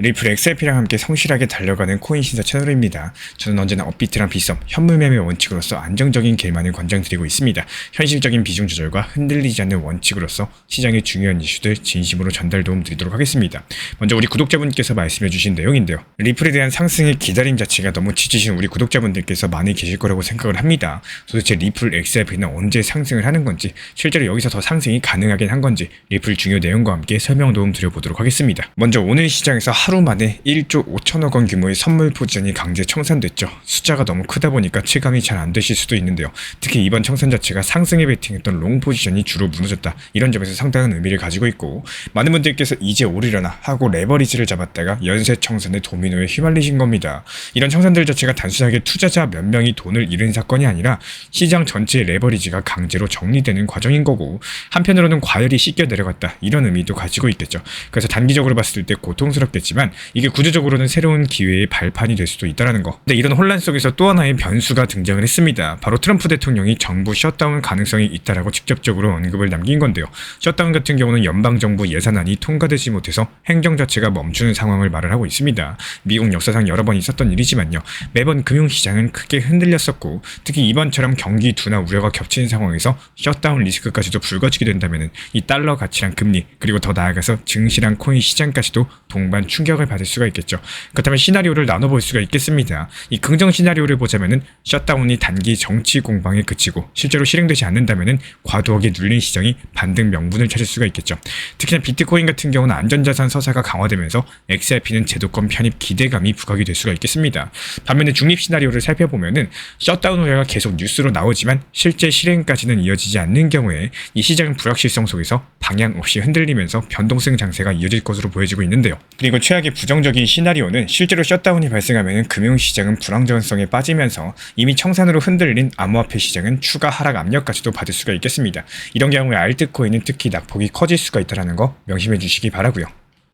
리플 XRP랑 함께 성실하게 달려가는 코인 신사 채널입니다. 저는 언제나 업비트랑 빗썸, 현물 매매 원칙으로서 안정적인 겔만을 권장드리고 있습니다. 현실적인 비중 조절과 흔들리지 않는 원칙으로서 시장의 중요한 이슈들 진심으로 전달 도움 드리도록 하겠습니다. 먼저 우리 구독자분께서 말씀해주신 내용인데요. 리플에 대한 상승의 기다림 자체가 너무 지치신 우리 구독자분들께서 많이 계실 거라고 생각을 합니다. 도대체 리플 XRP는 언제 상승을 하는 건지, 실제로 여기서 더 상승이 가능하긴 한 건지 리플 중요 내용과 함께 설명 도움 드려보도록 하겠습니다. 먼저 오늘 시장에서 하루 만에 1조 5천억 원 규모의 선물 포지션이 강제 청산됐죠. 숫자가 너무 크다 보니까 체감이 잘 안 되실 수도 있는데요. 특히 이번 청산 자체가 상승에 베팅했던 롱 포지션이 주로 무너졌다. 이런 점에서 상당한 의미를 가지고 있고, 많은 분들께서 이제 오르려나 하고 레버리지를 잡았다가 연쇄 청산의 도미노에 휘말리신 겁니다. 이런 청산들 자체가 단순하게 투자자 몇 명이 돈을 잃은 사건이 아니라 시장 전체의 레버리지가 강제로 정리되는 과정인 거고, 한편으로는 과열이 씻겨 내려갔다. 이런 의미도 가지고 있겠죠. 그래서 단기적으로 봤을 때 고통스럽겠지만 이게 구조적으로는 새로운 기회의 발판이 될 수도 있다는 거. 근데 이런 혼란 속에서 또 하나의 변수가 등장을 했습니다. 바로 트럼프 대통령이 정부 셧다운 가능성이 있다라고 직접적으로 언급을 남긴 건데요. 셧다운 같은 경우는 연방정부 예산안이 통과되지 못해서 행정 자체가 멈추는 상황을 말을 하고 있습니다. 미국 역사상 여러 번 있었던 일이지만요. 매번 금융시장은 크게 흔들렸었고, 특히 이번처럼 경기 둔화 우려가 겹치는 상황에서 셧다운 리스크까지도 불거지게 된다면 이 달러 가치랑 금리, 그리고 더 나아가서 증시랑 코인 시장까지도 동반 충격을 받을 수가 있겠죠. 그렇다면 시나리오를 나눠볼 수가 있겠습니다. 이 긍정 시나리오를 보자면은 셧다운이 단기 정치 공방에 그치고 실제로 실행되지 않는다면은 과도하게 눌린 시장이 반등 명분을 찾을 수가 있겠죠. 특히나 비트코인 같은 경우는 안전자산 서사가 강화되면서 XRP는 제도권 편입 기대감이 부각이 될 수가 있겠습니다. 반면에 중립 시나리오를 살펴보면은 셧다운 우려가 계속 뉴스로 나오지만 실제 실행까지는 이어지지 않는 경우에 이 시장은 불확실성 속에서 방향 없이 흔들리면서 변동성 장세가 이어질 것으로 보여지고 있는데요. 그리고 최악의 부정적인 시나리오는 실제로 셧다운이 발생하면 금융시장은 불안정성에 빠지면서 이미 청산으로 흔들린 암호화폐 시장은 추가 하락 압력까지도 받을 수가 있겠습니다. 이런 경우에 알트코인은 특히 낙폭이 커질 수가 있다는 거 명심해 주시기 바라고요.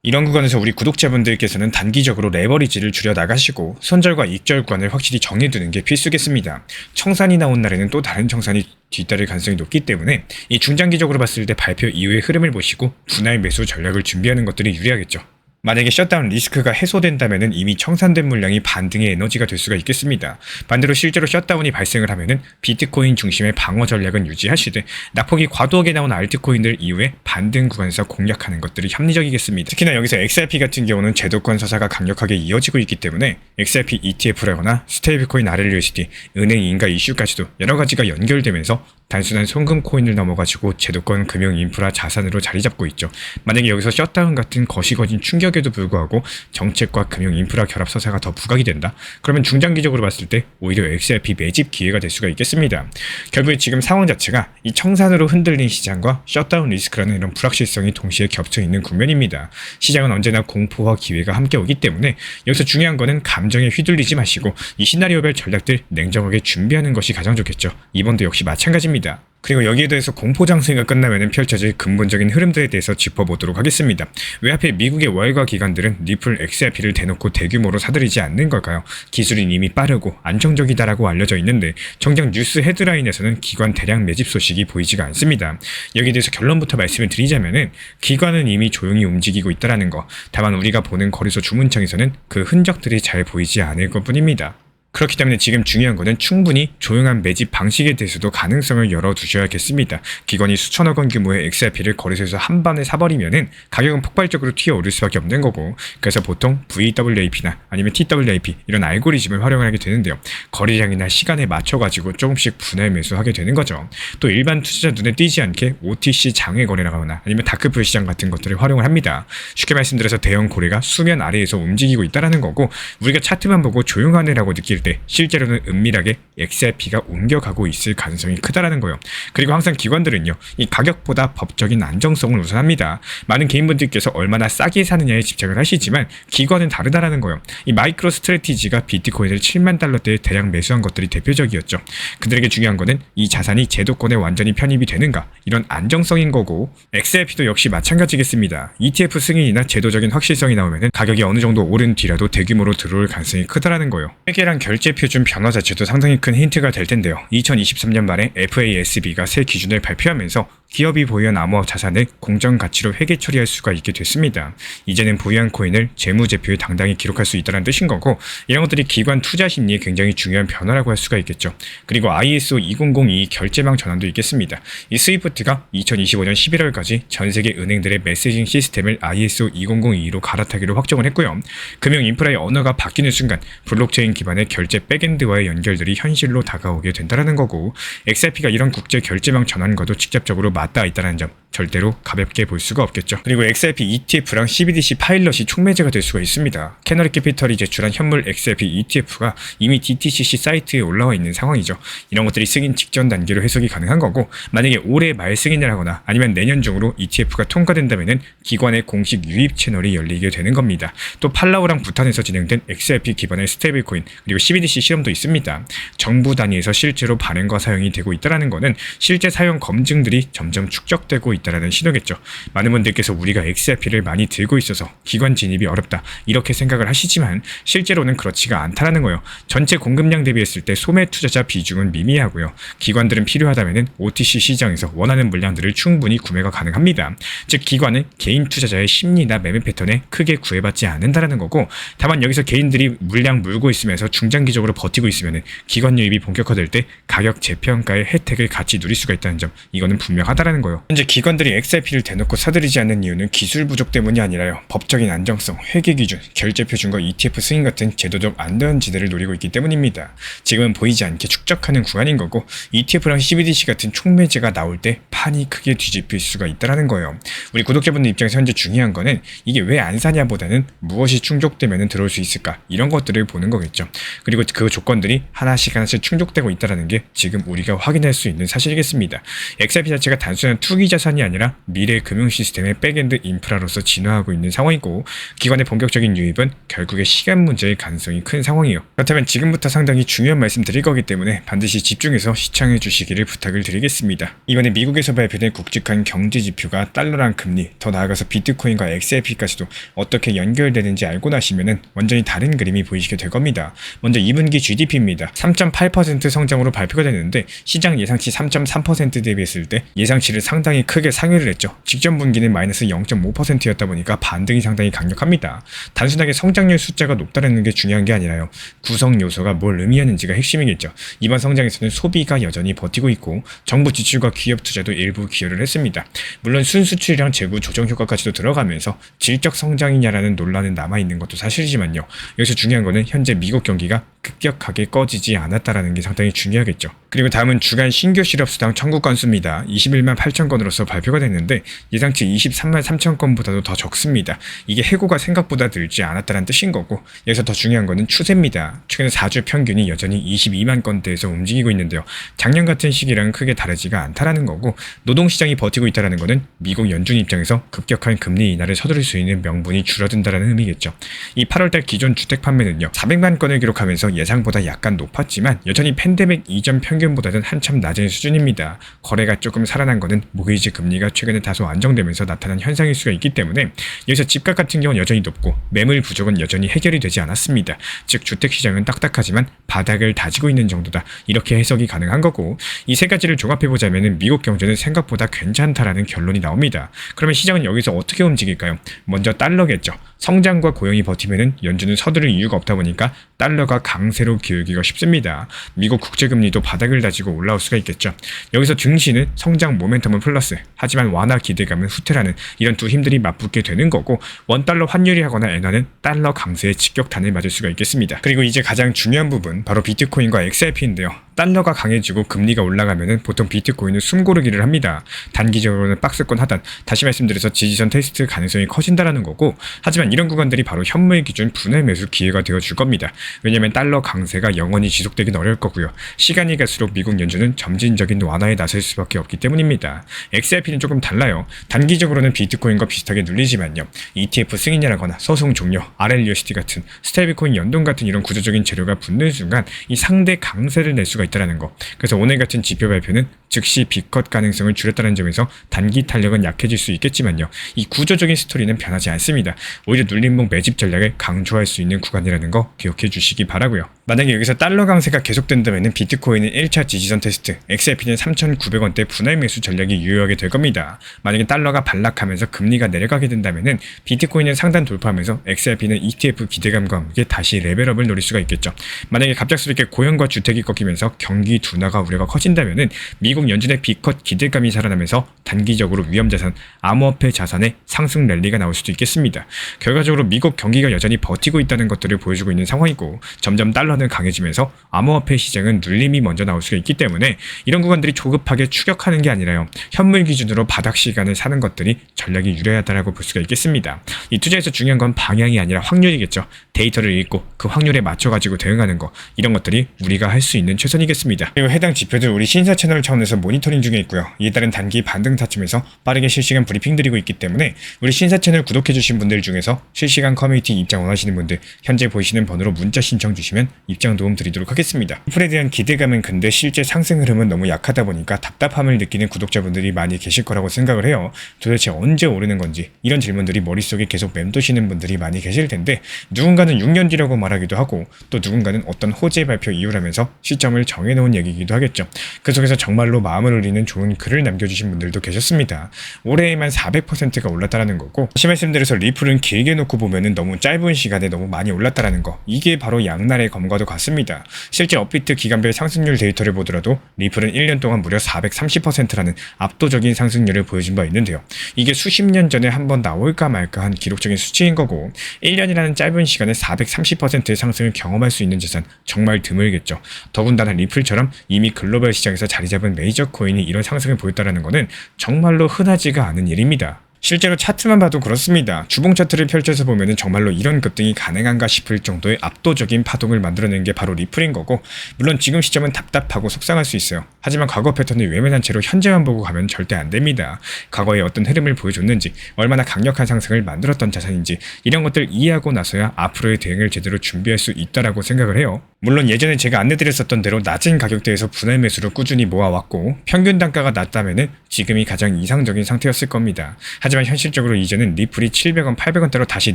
이런 구간에서 우리 구독자분들께서는 단기적으로 레버리지를 줄여 나가시고 손절과 익절 구간을 확실히 정해두는 게 필수겠습니다. 청산이 나온 날에는 또 다른 청산이 뒤따를 가능성이 높기 때문에 이 중장기적으로 봤을 때 발표 이후의 흐름을 보시고 분할 매수 전략을 준비하는 것들이 유리하겠죠. 만약에 셧다운 리스크가 해소된다면 이미 청산된 물량이 반등의 에너지가 될 수가 있겠습니다. 반대로 실제로 셧다운이 발생을 하면 비트코인 중심의 방어 전략은 유지하시되 낙폭이 과도하게 나온 알트코인들 이후에 반등 구간에서 공략하는 것들이 합리적이겠습니다. 특히나 여기서 XRP 같은 경우는 제도권 서사가 강력하게 이어지고 있기 때문에 XRP ETF라거나 스테이블코인 RLUSD, 은행 인가 이슈까지도 여러 가지가 연결되면서 단순한 송금 코인을 넘어가지고 제도권 금융 인프라 자산으로 자리 잡고 있죠. 만약에 여기서 셧다운 같은 거시거진 충격에도 불구하고 정책과 금융 인프라 결합 서사가 더 부각이 된다? 그러면 중장기적으로 봤을 때 오히려 XRP 매집 기회가 될 수가 있겠습니다. 결국에 지금 상황 자체가 이 청산으로 흔들린 시장과 셧다운 리스크라는 이런 불확실성이 동시에 겹쳐 있는 국면입니다. 시장은 언제나 공포와 기회가 함께 오기 때문에 여기서 중요한 거는 감정에 휘둘리지 마시고 이 시나리오별 전략들 냉정하게 준비하는 것이 가장 좋겠죠. 이번도 역시 마찬가지입니다. 그리고 여기에 대해서 공포장세가 끝나면 펼쳐질 근본적인 흐름들에 대해서 짚어보도록 하겠습니다. 왜 하필 미국의 월가 기관들은 리플 XRP를 대놓고 대규모로 사들이지 않는 걸까요? 기술은 이미 빠르고 안정적이다라고 알려져 있는데 정작 뉴스 헤드라인에서는 기관 대량 매집 소식이 보이지가 않습니다. 여기에 대해서 결론부터 말씀을 드리자면은 기관은 이미 조용히 움직이고 있다라는 거, 다만 우리가 보는 거래소 주문창에서는 그 흔적들이 잘 보이지 않을 것뿐입니다. 그렇기 때문에 지금 중요한 것은 충분히 조용한 매집 방식에 대해서도 가능성을 열어두셔야겠습니다. 기관이 수천억 원 규모의 XRP를 거래소에서 한 번에 사버리면은 가격은 폭발적으로 튀어오를 수밖에 없는 거고, 그래서 보통 VWAP나 아니면 TWAP 이런 알고리즘을 활용을 하게 되는데요. 거래량이나 시간에 맞춰가지고 조금씩 분할 매수하게 되는 거죠. 또 일반 투자자 눈에 띄지 않게 OTC 장외 거래라거나 아니면 다크풀 시장 같은 것들을 활용을 합니다. 쉽게 말씀드려서 대형 고래가 수면 아래에서 움직이고 있다는 거고, 우리가 차트만 보고 조용한 애라고 느낄 때 실제로는 은밀하게 XRP가 옮겨가고 있을 가능성이 크다라는 거예요. 그리고 항상 기관들은요, 이 가격보다 법적인 안정성을 우선합니다. 많은 개인분들께서 얼마나 싸게 사느냐에 집착을 하시지만 기관은 다르다라는 거예요. 이 마이크로 스트래티지가 비트코인을 7만 달러대에 대량 매수한 것들이 대표적이었죠. 그들에게 중요한 거는 이 자산이 제도권에 완전히 편입이 되는가, 이런 안정성인 거고, XRP도 역시 마찬가지겠습니다. ETF 승인이나 제도적인 확실성이 나오면 가격이 어느 정도 오른 뒤라도 대규모로 들어올 가능성이 크다라는 거예요. 회계랑 결제 표준 변화 자체도 상당히 큰 힌트가 될 텐데요. 2023년 말에 FASB가 새 기준을 발표하면서 기업이 보유한 암호화 자산을 공정 가치로 회계 처리할 수가 있게 됐습니다. 이제는 보유한 코인을 재무제표에 당당히 기록할 수 있다는 뜻인 거고, 이런 것들이 기관 투자 심리에 굉장히 중요한 변화라고 할 수가 있겠죠. 그리고 ISO 2002 결제망 전환도 있겠습니다. 이 스위프트가 2025년 11월까지 전 세계 은행들의 메시징 시스템을 ISO 2002로 갈아타기로 확정을 했고요. 금융 인프라의 언어가 바뀌는 순간 블록체인 기반의 결제 백엔드와의 연결들이 현실로 다가오게 된다는 거고, XRP가 이런 국제 결제망 전환과도 직접적으로 맞닿아 있다는 점 절대로 가볍게 볼 수가 없겠죠. 그리고 XRP ETF랑 CBDC 파일럿이 촉매제가 될 수가 있습니다. 캐너리 캐피털이 제출한 현물 XRP ETF가 이미 DTCC 사이트에 올라와 있는 상황이죠. 이런 것들이 승인 직전 단계로 해석이 가능한 거고, 만약에 올해 말 승인을 하거나 아니면 내년 중으로 ETF가 통과된다면은 기관의 공식 유입 채널이 열리게 되는 겁니다. 또 팔라우랑 부탄에서 진행된 XRP 기반의 스테이블 코인 그리고 CBDC 실험도 있습니다. 정부 단위에서 실제로 발행과 사용이 되고 있다는 거는 실제 사용 검증들이 점점 축적되고 있다는 신호겠죠. 많은 분들께서 우리가 XRP를 많이 들고 있어서 기관 진입이 어렵다 이렇게 생각을 하시지만 실제로는 그렇지가 않다는 거예요. 전체 공급량 대비했을 때 소매 투자자 비중은 미미하고요. 기관들은 필요하다면 OTC 시장에서 원하는 물량들을 충분히 구매가 가능합니다. 즉 기관은 개인 투자자의 심리나 매매 패턴에 크게 구애받지 않는다는 거고, 다만 여기서 개인들이 물량 물고 있으면서 중장기적으로 버티고 있으면 기관 유입이 본격화될 때 가격 재평가의 혜택을 같이 누릴 수가 있다는 점, 이거는 분명하다는 거예요. 현재 기관들이 XRP를 대놓고 사들이지 않는 이유는 기술 부족 때문이 아니라요. 법적인 안정성, 회계 기준, 결제표 준거 ETF 승인 같은 제도적 안전지대를 노리고 있기 때문입니다. 지금은 보이지 않게 축적하는 구간인 거고, ETF랑 CBDC 같은 촉매제가 나올 때 판이 크게 뒤집힐 수가 있다는 거예요. 우리 구독자분들 입장에서 현재 중요한 거는 이게 왜 안 사냐보다는 무엇이 충족되면 들어올 수 있을까, 이런 것들을 보는 거겠죠. 그리고 그 조건들이 하나씩 충족되고 있다는 게 지금 우리가 확인할 수 있는 사실이겠습니다. XRP 자체가 단순한 투기 자산이 아니라 미래 금융 시스템의 백엔드 인프라로서 진화하고 있는 상황이고, 기관의 본격적인 유입은 결국에 시간 문제의 가능성이 큰 상황이에요. 그렇다면 지금부터 상당히 중요한 말씀 드릴 거기 때문에 반드시 집중해서 시청해 주시기를 부탁을 드리겠습니다. 이번에 미국에서 발표된 굵직한 경제 지표가 달러랑 금리, 더 나아가서 비트코인과 XRP까지도 어떻게 연결되는지 알고 나시면은 완전히 다른 그림이 보이시게 될 겁니다. 먼저 2분기 GDP입니다. 3.8% 성장으로 발표가 됐는데 시장 예상치 3.3% 대비했을 때 예상치를 상당히 크게 상회를 했죠. 직전 분기는 마이너스 0.5%였다 보니까 반등이 상당히 강력합니다. 단순하게 성장률 숫자가 높다는 게 중요한 게 아니라요. 구성 요소가 뭘 의미하는지가 핵심이겠죠. 이번 성장에서는 소비가 여전히 버티고 있고 정부 지출과 기업 투자도 일부 기여를 했습니다. 물론 순수출이랑 재고 조정 효과까지도 들어가면서 질적 성장이냐라는 논란은 남아있는 것도 사실이지만요. 여기서 중요한 거는 현재 미국 경기가 급격하게 꺼지지 않았다라는 게 상당히 중요하겠죠. 그리고 다음은 주간 신규 실업수당 청구 건수입니다. 21만 8천 건으로서 발표가 됐는데 예상치 23만 3천 건보다도 더 적습니다. 이게 해고가 생각보다 늘지 않았다는 뜻인 거고, 여기서 더 중요한 거는 추세입니다. 최근 4주 평균이 여전히 22만 건대에서 움직이고 있는데요. 작년 같은 시기랑 크게 다르지가 않다라는 거고, 노동시장이 버티고 있다는 거는 미국 연준 입장에서 급격한 금리 인하를 서두를 수 있는 명분이 줄어든다는 의미겠죠. 이 8월달 기존 주택 판매는요 400만 건을 기록하면서 예상보다 약간 높았지만 여전히 팬데믹 이전 평균보다는 한참 낮은 수준입니다. 거래가 조금 살아난 거는 모기지 금리가 최근에 다소 안정되면서 나타난 현상일 수가 있기 때문에 여기서 집값 같은 경우는 여전히 높고 매물 부족은 여전히 해결이 되지 않았습니다. 즉 주택시장은 딱딱하지만 바닥을 다지고 있는 정도다, 이렇게 해석이 가능한 거고, 이 세 가지를 종합해보자면 미국 경제는 생각보다 괜찮다라는 결론이 나옵니다. 그러면 시장은 여기서 어떻게 움직일까요? 먼저 달러겠죠. 성장과 고용이 버티면은 연준은 서두를 이유가 없다 보니까 달러가 강세로 기울기가 쉽습니다. 미국 국제금리도 바닥을 다지고 올라올 수가 있겠죠. 여기서 증시는 성장 모멘텀은 플러스, 하지만 완화 기대감은 후퇴라는 이런 두 힘들이 맞붙게 되는 거고, 원달러 환율이 하거나 엔화는 달러 강세의 직격탄을 맞을 수가 있겠습니다. 그리고 이제 가장 중요한 부분, 바로 비트코인과 XRP인데요. 달러가 강해지고 금리가 올라가면은 보통 비트코인은 숨고르기를 합니다. 단기적으로는 박스권 하단, 다시 말씀드려서 지지선 테스트 가능성이 커진다라는 거고, 하지만 이런 구간들이 바로 현물 기준 분할 매수 기회가 되어줄 겁니다. 왜냐면 달러 강세가 영원히 지속되긴 어려울 거고요. 시간이 갈수록 미국 연준은 점진적인 완화에 나설 수밖에 없기 때문입니다. XRP는 조금 달라요. 단기적으로는 비트코인과 비슷하게 눌리지만요. ETF 승인이라거나 소송 종료, RLUSD 같은 스테이블코인 연동 같은 이런 구조적인 재료가 붙는 순간 이 상대 강세를 낼 수가 있다는 거. 그래서 오늘 같은 지표 발표는 즉시 빅컷 가능성을 줄였다는 점에서 단기 탄력은 약해질 수 있겠지만요. 이 구조적인 스토리는 변하지 않습니다. 오히려 눌림목 매집 전략을 강조할 수 있는 구간이라는 거 기억해 주시기 바라고요. 만약에 여기서 달러 강세가 계속된다면 비트코인은 1차 지지선 테스트, XRP는 3,900원대 분할 매수 전략이 유효하게 될 겁니다. 만약에 달러가 반락하면서 금리가 내려가게 된다면 비트코인은 상단 돌파하면서 XRP는 ETF 기대감과 함께 다시 레벨업을 노릴 수가 있겠죠. 만약에 갑작스럽게 고용과 주택이 꺾이면서 경기 둔화가 우려가 커진다면 미국 연준의 빅컷 기대감이 살아나면서 단기적으로 위험자산, 암호화폐 자산의 상승 랠리가 나올 수도 있겠습니다. 결과적으로 미국 경기가 여전히 버티고 있다는 것들을 보여주고 있는 상황이고 점점 달러는 강해지면서 암호화폐 시장은 눌림이 먼저 나올 수가 있기 때문에 이런 구간들이 조급하게 추격하는 게 아니라요. 현물 기준으로 바닥 시간을 사는 것들이 전략이 유리하다고 볼 수가 있겠습니다. 이 투자에서 중요한 건 방향이 아니라 확률이겠죠. 데이터를 읽고 그 확률에 맞춰가지고 대응하는 거, 이런 것들이 우리가 할 수 있는 최선이겠습니다. 그리고 해당 지표들 우리 신사 채널 차원에서 모니터링 중에 있고요. 이에 따른 단기 반등 타점에서 빠르게 실시간 브리핑 드리고 있기 때문에 우리 신사 채널 구독해주신 분들 중에서 실시간 커뮤니티 입장 원하시는 분들 현재 보이시는 번호로 문자 신청 주시면 입장 도움 드리도록 하겠습니다. 리플에 대한 기대감은 근데 실제 상승 흐름은 너무 약하다 보니까 답답함을 느끼는 구독자분들이 많이 계실 거라고 생각을 해요. 도대체 언제 오르는 건지 이런 질문들이 머릿속에 계속 맴도시는 분들이 많이 계실 텐데 누군가는 6년 뒤라고 말하기도 하고 또 누군가는 어떤 호재 발표 이유라면서 시점을 정해놓은 얘기이기도 하겠죠. 그 속에서 정말로 마음을 울리는 좋은 글을 남겨주신 분들도 계셨습니다. 올해에만 400%가 올랐다라는 거고 다시 말씀드려서 리플은 길게 놓고 보면은 너무 짧은 시간에 너무 많이 올랐다라는 거, 이게 바로 양날의 검과도 같습니다. 실제 업비트 기간별 상승률 데이터를 보더라도 리플은 1년 동안 무려 430%라는 압도적인 상승률을 보여준 바 있는데요. 이게 수십 년 전에 한번 나올까 말까 한 기록적인 수치인 거고 1년이라는 짧은 시간에 430%의 상승을 경험할 수 있는 자산 정말 드물겠죠. 더군다나 리플처럼 이미 글로벌 시장에서 자리 잡은 메이저 코인이 이런 상승을 보였다는 것은 정말로 흔하지가 않은 일입니다. 실제로 차트만 봐도 그렇습니다. 주봉 차트를 펼쳐서 보면은 정말로 이런 급등이 가능한가 싶을 정도의 압도적인 파동을 만들어낸 게 바로 리플인 거고, 물론 지금 시점은 답답하고 속상할 수 있어요. 하지만 과거 패턴을 외면한 채로 현재만 보고 가면 절대 안 됩니다. 과거에 어떤 흐름을 보여줬는지, 얼마나 강력한 상승을 만들었던 자산인지 이런 것들 이해하고 나서야 앞으로의 대응을 제대로 준비할 수 있다라고 생각을 해요. 물론 예전에 제가 안내드렸었던 대로 낮은 가격대에서 분할 매수를 꾸준히 모아왔고 평균 단가가 낮다면은 지금이 가장 이상적인 상태였을 겁니다. 하지만 현실적으로 이제는 리플이 700원, 800원대로 다시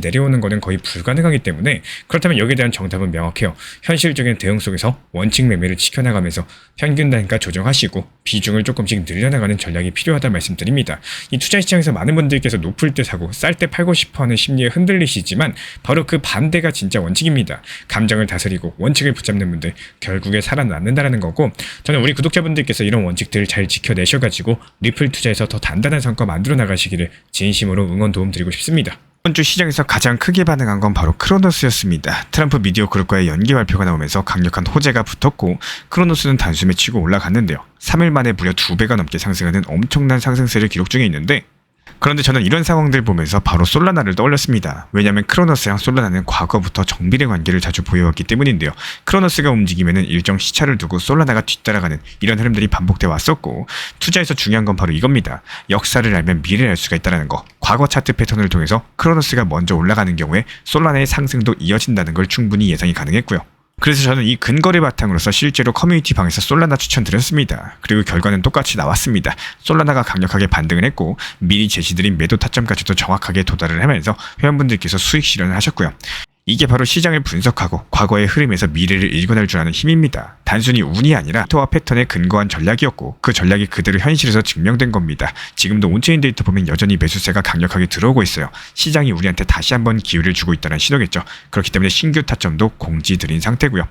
내려오는 것은 거의 불가능하기 때문에 그렇다면 여기에 대한 정답은 명확해요. 현실적인 대응 속에서 원칙 매매를 지켜나가면서 평균 단가 조정하시고 비중을 조금씩 늘려나가는 전략이 필요하다 말씀드립니다. 이 투자 시장에서 많은 분들께서 높을 때 사고 쌀 때 팔고 싶어하는 심리에 흔들리시지만 바로 그 반대가 진짜 원칙입니다. 감정을 다스리고 원칙을 붙잡는 분들 결국에 살아남는다는 거고, 저는 우리 구독자분들께서 이런 원칙들을 잘 지켜내셔가지고 리플 투자에서 더 단단한 성과 만들어 나가시기를 진심으로 응원 도움 드리고 싶습니다. 이번 주 시장에서 가장 크게 반응한 건 바로 크로노스였습니다. 트럼프 미디어 그룹과의 연계 발표가 나오면서 강력한 호재가 붙었고 크로노스는 단숨에 치고 올라갔는데요. 3일 만에 무려 2배가 넘게 상승하는 엄청난 상승세를 기록 중에 있는데, 그런데 저는 이런 상황들 보면서 바로 솔라나를 떠올렸습니다. 왜냐하면 크로노스랑 솔라나는 과거부터 정비례 관계를 자주 보여왔기 때문인데요. 크로노스가 움직이면 일정 시차를 두고 솔라나가 뒤따라가는 이런 흐름들이 반복돼 왔었고, 투자에서 중요한 건 바로 이겁니다. 역사를 알면 미래를 알 수가 있다는 거. 과거 차트 패턴을 통해서 크로노스가 먼저 올라가는 경우에 솔라나의 상승도 이어진다는 걸 충분히 예상이 가능했고요. 그래서 저는 이 근거를 바탕으로서 실제로 커뮤니티 방에서 솔라나 추천드렸습니다. 그리고 결과는 똑같이 나왔습니다. 솔라나가 강력하게 반등을 했고 미리 제시드린 매도 타점까지도 정확하게 도달을 하면서 회원분들께서 수익 실현을 하셨고요. 이게 바로 시장을 분석하고 과거의 흐름에서 미래를 읽어낼 줄 아는 힘입니다. 단순히 운이 아니라 데이터와 패턴에 근거한 전략이었고 그 전략이 그대로 현실에서 증명된 겁니다. 지금도 온체인 데이터 보면 여전히 매수세가 강력하게 들어오고 있어요. 시장이 우리한테 다시 한번 기회를 주고 있다는 신호겠죠. 그렇기 때문에 신규 타점도 공지 드린 상태고요.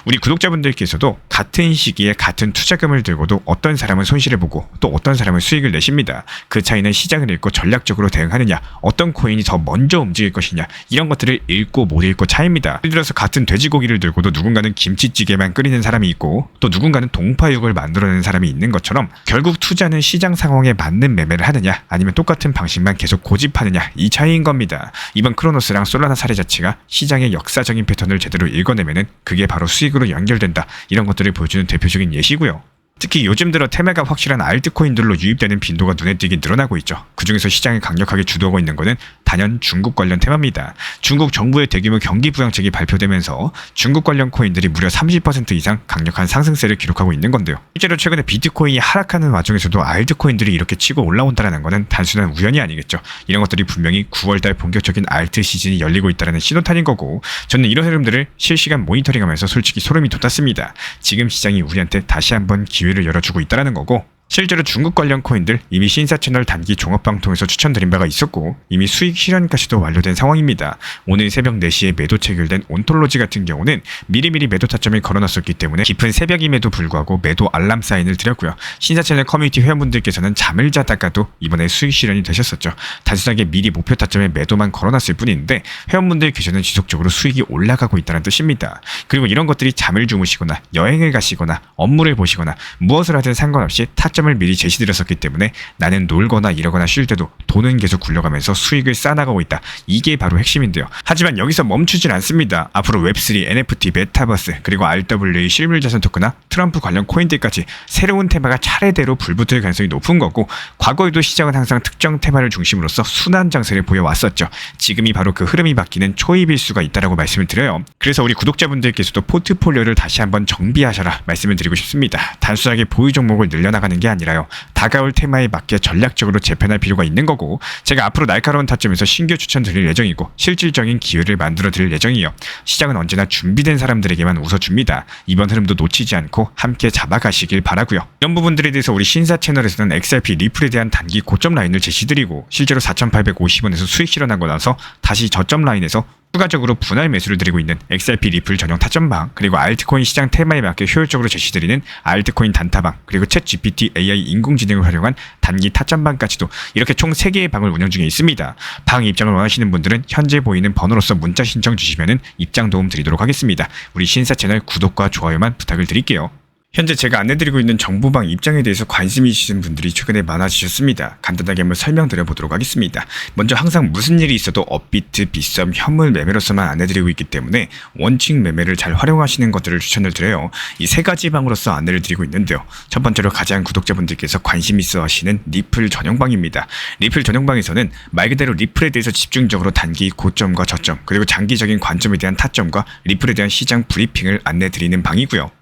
우리 구독자분들께서도 같은 시기에 같은 투자금을 들고도 어떤 사람은 손실을 보고 또 어떤 사람은 수익을 내십니다. 그 차이는 시장을 읽고 전략적으로 대응하느냐, 어떤 코인이 더 먼저 움직일 것이냐, 이런 것들을 읽고 못 읽고 차이입니다. 예를 들어서 같은 돼지고기를 들고도 누군가는 김치찌개만 끓이는 사람이 있고 또 누군가는 동파육을 만들어내는 사람이 있는 것처럼 결국 투자는 시장 상황에 맞는 매매를 하느냐 아니면 똑같은 방식만 계속 고집하느냐, 이 차이인 겁니다. 이번 크로노스랑 솔라나 사례 자체가 시장의 역사적인 패턴을 제대로 읽어내면은 그게 바로 수익으로 연결된다, 이런 것들을 보여주는 대표적인 예시고요. 특히 요즘 들어 테마가 확실한 알트코인들로 유입되는 빈도가 눈에 띄게 늘어나고 있죠. 그중에서 시장을 강력하게 주도하고 있는 것은 단연 중국 관련 테마입니다. 중국 정부의 대규모 경기 부양책이 발표되면서 중국 관련 코인들이 무려 30% 이상 강력한 상승세를 기록하고 있는 건데요. 실제로 최근에 비트코인이 하락하는 와중에서도 알트코인들이 이렇게 치고 올라온다는 것은 단순한 우연이 아니겠죠. 이런 것들이 분명히 9월달 본격적인 알트 시즌이 열리고 있다는 신호탄인 거고, 저는 이런 흐름들을 실시간 모니터링하면서 솔직히 소름이 돋았습니다. 지금 시장이 우리한테 다시 한번 기회를 열어주고 있다는 거고, 실제로 중국 관련 코인들 이미 신사 채널 단기 종합방통에서 추천드린 바가 있었고 이미 수익 실현까지도 완료된 상황입니다. 오늘 새벽 4시에 매도 체결된 온톨로지 같은 경우는 미리미리 매도 타점을 걸어놨었기 때문에 깊은 새벽임에도 불구하고 매도 알람 사인을 드렸고요. 신사 채널 커뮤니티 회원분들께서는 잠을 자다가도 이번에 수익 실현이 되셨었죠. 단순하게 미리 목표 타점에 매도만 걸어놨을 뿐인데 회원분들께서는 지속적으로 수익이 올라가고 있다는 뜻입니다. 그리고 이런 것들이 잠을 주무시거나 여행을 가시거나 업무를 보시거나 무엇을 하든 상관없이 타점을 미리 제시드렸었기 때문에 나는 놀거나 이러거나 쉴 때도 돈은 계속 굴려가면서 수익을 쌓아나가고 있다. 이게 바로 핵심인데요. 하지만 여기서 멈추진 않습니다. 앞으로 웹3, NFT, 메타버스, 그리고 RWA 실물자산 토크나 트럼프 관련 코인들까지 새로운 테마가 차례대로 불붙을 가능성이 높은 거고, 과거에도 시장은 항상 특정 테마를 중심으로서 순환 장세를 보여왔었죠. 지금이 바로 그 흐름이 바뀌는 초입일 수가 있다고 말씀을 드려요. 그래서 우리 구독자분들께서도 포트폴리오를 다시 한번 정비하셔라 말씀을 드리고 싶습니다. 단순하게 보유 종목을 늘려나가는 게 아니라요, 다가올 테마에 맞게 전략적으로 재편할 필요가 있는 거고, 제가 앞으로 날카로운 타점에서 신규 추천 드릴 예정이고 실질적인 기회를 만들어 드릴 예정이에요. 시장은 언제나 준비된 사람들에게만 웃어줍니다. 이번 흐름도 놓치지 않고 함께 잡아가시길 바라고요. 이런 부분들에 대해서 우리 신사 채널에서는 XRP 리플에 대한 단기 고점 라인을 제시드리고 실제로 4,850원에서 수익 실현하고 나서 다시 저점 라인에서 추가적으로 분할 매수를 드리고 있는 XRP 리플 전용 타점방, 그리고 알트코인 시장 테마에 맞게 효율적으로 제시드리는 알트코인 단타방, 그리고 챗 GPT AI 인공지능을 활용한 단기 타점방까지도 이렇게 총 3개의 방을 운영 중에 있습니다. 방 입장을 원하시는 분들은 현재 보이는 번호로서 문자 신청 주시면 입장 도움 드리도록 하겠습니다. 우리 신사 채널 구독과 좋아요만 부탁을 드릴게요. 현재 제가 안내드리고 있는 정보방 입장에 대해서 관심이 있으신 분들이 최근에 많아지셨습니다. 간단하게 한번 설명드려보도록 하겠습니다. 먼저 항상 무슨 일이 있어도 업비트, 빗썸, 현물 매매로서만 안내드리고 있기 때문에 원칙 매매를 잘 활용하시는 것들을 추천을 드려요. 이 3가지 방으로서 안내를 드리고 있는데요. 첫 번째로 가장 구독자분들께서 관심 있어 하시는 리플 전용방입니다. 리플 전용방에서는 말 그대로 리플에 대해서 집중적으로 단기 고점과 저점, 그리고 장기적인 관점에 대한 타점과 리플에 대한 시장 브리핑을 안내드리는 방이고요.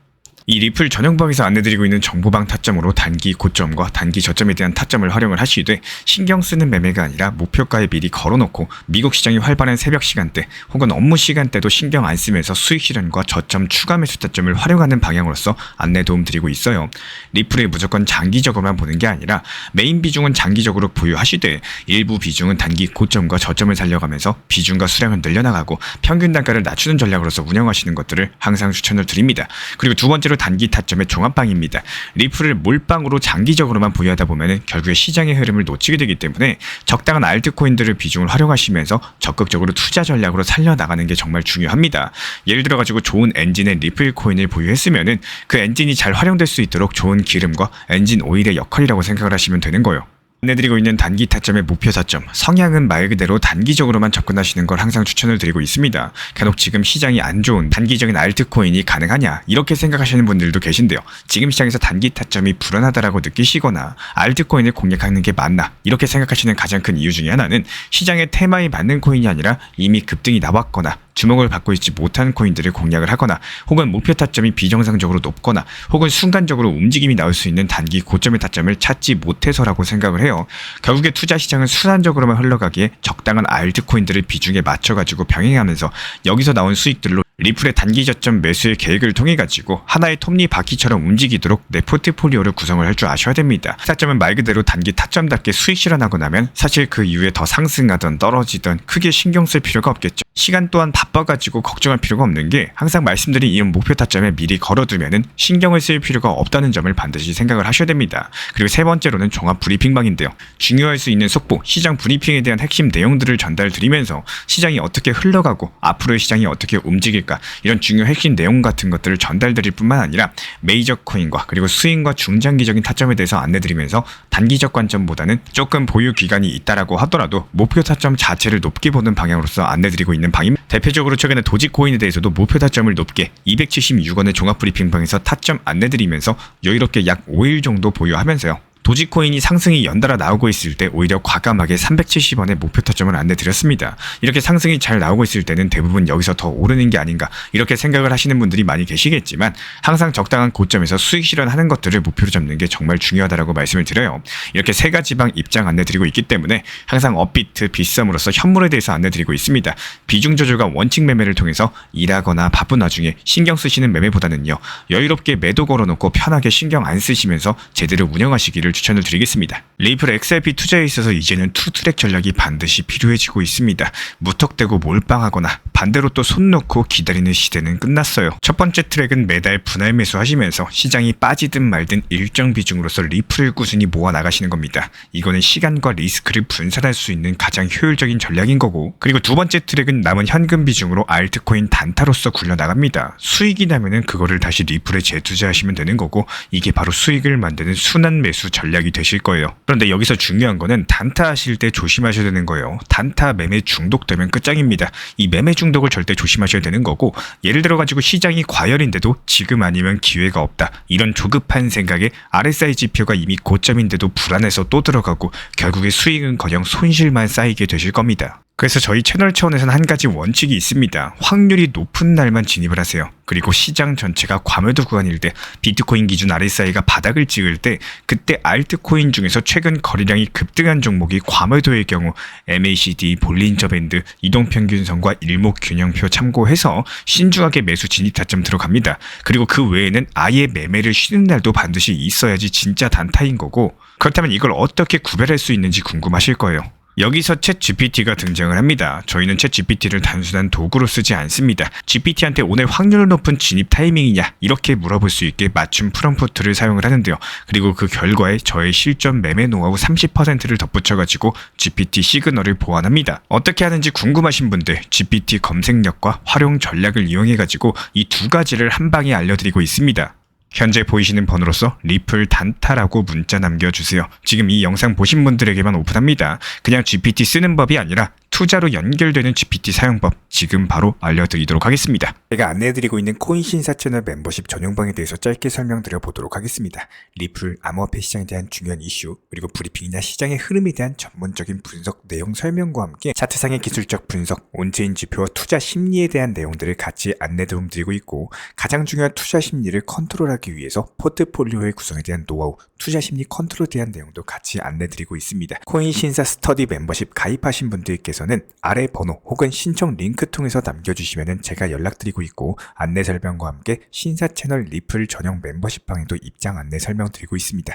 이 리플 전용방에서 안내드리고 있는 정보방 타점으로 단기 고점과 단기 저점에 대한 타점을 활용을 하시되 신경 쓰는 매매가 아니라 목표가에 미리 걸어놓고 미국 시장이 활발한 새벽 시간대 혹은 업무 시간대도 신경 안 쓰면서 수익 실현과 저점 추가 매수 타점을 활용하는 방향으로서 안내 도움 드리고 있어요. 리플을 무조건 장기적으로만 보는 게 아니라 메인 비중은 장기적으로 보유하시되 일부 비중은 단기 고점과 저점을 살려가면서 비중과 수량을 늘려나가고 평균 단가를 낮추는 전략으로서 운영하시는 것들을 항상 추천을 드립니다. 그리고 두 번째로 단기 타점의 종합방입니다. 리플을 몰빵으로 장기적으로만 보유하다 보면 결국에 시장의 흐름을 놓치게 되기 때문에 적당한 알트코인들을 비중을 활용하시면서 적극적으로 투자 전략으로 살려나가는 게 정말 중요합니다. 예를 들어가지고 좋은 엔진의 리플 코인을 보유했으면 그 엔진이 잘 활용될 수 있도록 좋은 기름과 엔진 오일의 역할이라고 생각을 하시면 되는 거예요. 안내드리고 있는 단기 타점의 목표 타점, 성향은 말 그대로 단기적으로만 접근하시는 걸 항상 추천을 드리고 있습니다. 간혹 지금 시장이 안 좋은 단기적인 알트코인이 가능하냐 이렇게 생각하시는 분들도 계신데요. 지금 시장에서 단기 타점이 불안하다라고 느끼시거나 알트코인을 공략하는 게 맞나 이렇게 생각하시는 가장 큰 이유 중에 하나는 시장의 테마에 맞는 코인이 아니라 이미 급등이 나왔거나 주목을 받고 있지 못한 코인들을 공략을 하거나 혹은 목표 타점이 비정상적으로 높거나 혹은 순간적으로 움직임이 나올 수 있는 단기 고점의 타점을 찾지 못해서라고 생각을 해요. 결국에 투자 시장은 순환적으로만 흘러가기에 적당한 알트코인들을 비중에 맞춰가지고 병행하면서 여기서 나온 수익들로 리플의 단기 저점 매수의 계획을 통해 가지고 하나의 톱니바퀴처럼 움직이도록 내 포트폴리오를 구성을 할 줄 아셔야 됩니다. 타점은 말 그대로 단기 타점답게 수익 실현하고 나면 사실 그 이후에 더 상승하던 떨어지던 크게 신경 쓸 필요가 없겠죠. 시간 또한 바빠가지고 걱정할 필요가 없는 게 항상 말씀드린 이런 목표 타점에 미리 걸어두면은 신경을 쓸 필요가 없다는 점을 반드시 생각을 하셔야 됩니다. 그리고 세 번째로는 종합 브리핑방인데요. 중요할 수 있는 속보, 시장 브리핑에 대한 핵심 내용들을 전달드리면서 시장이 어떻게 흘러가고 앞으로의 시장이 어떻게 움직일까 이런 중요 핵심 내용 같은 것들을 전달드릴 뿐만 아니라 메이저 코인과 그리고 스윙과 중장기적인 타점에 대해서 안내드리면서 단기적 관점보다는 조금 보유 기간이 있다라고 하더라도 목표 타점 자체를 높게 보는 방향으로서 안내드리고 있는 있는 방입니다. 대표적으로 최근에 도지코인에 대해서도 목표 타점을 높게 276원의 종합브리핑방에서 타점 안내드리면서 여유롭게 약 5일 정도 보유하면서요. 도지코인이 상승이 연달아 나오고 있을 때 오히려 과감하게 370원의 목표 타점을 안내드렸습니다. 이렇게 상승이 잘 나오고 있을 때는 대부분 여기서 더 오르는 게 아닌가 이렇게 생각을 하시는 분들이 많이 계시겠지만 항상 적당한 고점에서 수익 실현하는 것들을 목표로 잡는 게 정말 중요하다고 말씀을 드려요. 이렇게 세 가지 방 입장 안내드리고 있기 때문에 항상 업비트, 빗썸으로서 현물에 대해서 안내드리고 있습니다. 비중 조절과 원칙 매매를 통해서 일하거나 바쁜 와중에 신경 쓰시는 매매보다는요. 여유롭게 매도 걸어놓고 편하게 신경 안 쓰시면서 제대로 운영하시기를 추천을 드리겠습니다. 리플 XRP 투자에 있어서 이제는 투트랙 전략이 반드시 필요해지고 있습니다. 무턱대고 몰빵하거나 반대로 또 손 놓고 기다리는 시대는 끝났어요. 첫 번째 트랙은 매달 분할 매수하시면서 시장이 빠지든 말든 일정 비중으로서 리플을 꾸준히 모아 나가시는 겁니다. 이거는 시간과 리스크를 분산할 수 있는 가장 효율적인 전략인 거고, 그리고 두 번째 트랙은 남은 현금 비중으로 알트코인 단타로서 굴려나갑니다. 수익이 나면은 그거를 다시 리플에 재투자하시면 되는 거고, 이게 바로 수익을 만드는 순환 매수 전략이 되실 거예요. 그런데 여기서 중요한 거는 단타 하실 때 조심하셔야 되는 거예요. 단타 매매 중독되면 끝장입니다. 이 매매 중독을 절대 조심하셔야 되는 거고, 예를 들어 가지고 시장이 과열인데도 지금 아니면 기회가 없다, 이런 조급한 생각에 RSI 지표가 이미 고점인데도 불안해서 또 들어가고 결국에 수익은커녕 손실만 쌓이게 되실 겁니다. 그래서 저희 채널 차원에서는 한 가지 원칙이 있습니다. 확률이 높은 날만 진입을 하세요. 그리고 시장 전체가 과매도 구간일 때, 비트코인 기준 RSI가 바닥을 찍을 때, 그때 알트코인 중에서 최근 거래량이 급등한 종목이 과매도의 경우 MACD, 볼린저 밴드, 이동평균선과 일목균형표 참고해서 신중하게 매수 진입 타점 들어갑니다. 그리고 그 외에는 아예 매매를 쉬는 날도 반드시 있어야지 진짜 단타인 거고, 그렇다면 이걸 어떻게 구별할 수 있는지 궁금하실 거예요. 여기서 챗 GPT가 등장을 합니다. 저희는 챗 GPT를 단순한 도구로 쓰지 않습니다. GPT한테 오늘 확률 높은 진입 타이밍이냐 이렇게 물어볼 수 있게 맞춤 프롬프트를 사용을 하는데요. 그리고 그 결과에 저의 실전 매매 노하우 30%를 덧붙여가지고 GPT 시그널을 보완합니다. 어떻게 하는지 궁금하신 분들 GPT 검색력과 활용 전략을 이용해가지고 이 두 가지를 한 방에 알려드리고 있습니다. 현재 보이시는 번호로서 리플 단타라고 문자 남겨주세요. 지금 이 영상 보신 분들에게만 오픈합니다. 그냥 GPT 쓰는 법이 아니라 투자로 연결되는 GPT 사용법 지금 바로 알려드리도록 하겠습니다. 제가 안내해드리고 있는 코인 신사 채널 멤버십 전용방에 대해서 짧게 설명드려 보도록 하겠습니다. 리플, 암호화폐 시장에 대한 중요한 이슈, 그리고 브리핑이나 시장의 흐름에 대한 전문적인 분석 내용 설명과 함께 차트상의 기술적 분석, 온체인 지표와 투자 심리에 대한 내용들을 같이 안내 도움 드리고 있고, 가장 중요한 투자 심리를 컨트롤하기 위해서 포트폴리오의 구성에 대한 노하우, 투자 심리 컨트롤에 대한 내용도 같이 안내드리고 있습니다. 코인 신사 스터디 멤버십 가입하신 분들께서는 아래 번호 혹은 신청 링크 통해서 남겨주시면 제가 연락드리고 있고, 안내 설명과 함께 신사 채널 리플 전용 멤버십 방에도 입장 안내 설명드리고 있습니다.